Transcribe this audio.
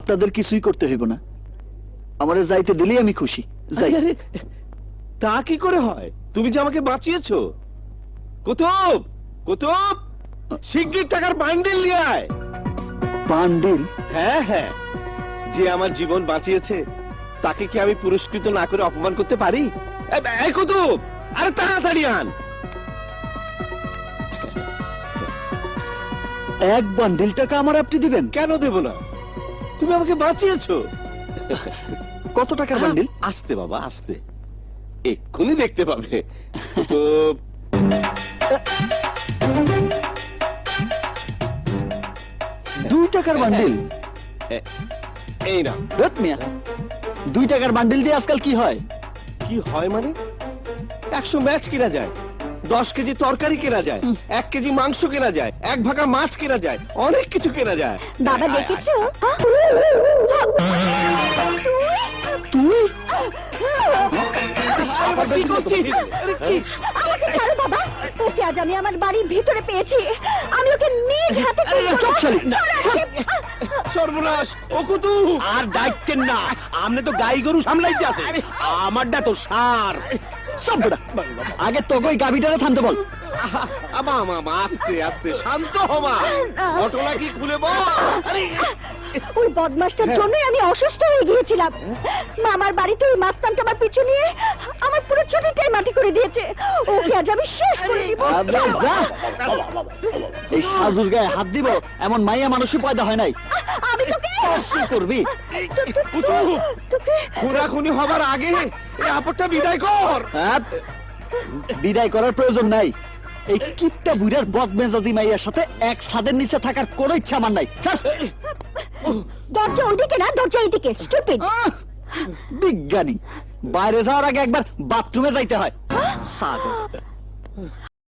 তাদের কিছুই করতে হইব না, আমারে যাইতে দিলেই আমি খুশি। যাই। আরে, তা কি করে হয়? তুমি যে আমাকে বাঁচিয়েছো। কুতুব, কুতুব, শিগগির টাকার বান্ডিল নিয়ে আয়। বান্ডিল? হ্যাঁ হ্যাঁ, যে আমার জীবন বাঁচিয়েছে তাকে কি আমি পুরস্কৃত না করে অপমান করতে পারি? এই কুতুব, আরে তাড়াতাড়ি আন। এক বান্ডিল টাকা আমার আপনি দিবেন? কেন দেব না? তুমি আমাকে বাঁচিয়েছো। কত টাকার বান্ডিল? আস্তে বাবা, আস্তে, এক্ষুনি দেখতে পাবে। তো 2 টাকার বান্ডিল? এই না। ধুত মিয়া, 2 টাকার বান্ডিল দিয়ে আজকাল কি হয়? কি হয় মানে? 100 ম্যাচ কেনা যায়, 10 কেজি তরকারি কেনা যায়, 1 কেজি মাংস কেনা যায়, 1 ভাগা মাছ কেনা যায়, অনেক কিছু কেনা যায়। বাবা দেখেছো? তুই? আবার কি করছিস? আরে কি? আমাকে ছাড়ো বাবা, ওকে আজ আমি আমার বাড়ির ভিতরে পেয়েছি। আমি ওকে নিজ হাতে চুপ শালি। সর্বনাশ, ও কুতুব। আর ডাকতেন না, আমনে তো গাই গরু সামলাইতে আছে, আমারটা তো সার। সব বেটা, আগে তোকে ওই গাবিটারে থামতে বল। আমা আমা আমা, আস্তে আস্তে, শান্ত হমা। ঘটনা কি খুলে বল। আরে ওই বদমাসটার জন্যই আমি অসুস্থ হয়ে গিয়েছিলাম। মামার বাড়িতে ওই মাস্তানটা আমার পিছু নিয়ে আমার পুরো ছুটিটাই মাটি করে দিয়েছে। ওকে আজ আমি শেষ করে দিব। আবে যা। এই সাজুর গায়ে হাত দিব এমন মাইয়া মানুষই পয়দা হয় নাই। আমি তোকে কি করবি? কুতুব, তোকে খুনাখুনি হবার আগে এই আপদটা বিদায় কর। হ্যাঁ? বিদায় করার প্রয়োজন নাই। এই কিপটা বুড়ার বদমেজাজি মাইয়ার সাথে এক ছাদের নিচে থাকার কোনো ইচ্ছা আমার নাই। স্যার, দরজা ওইদিকে না, দরজা এইদিকে। স্টুপিড। বিজ্ঞানী, বাইরে যাওয়ার আগে একবার বাথরুমে যাইতে হয়। সাগর।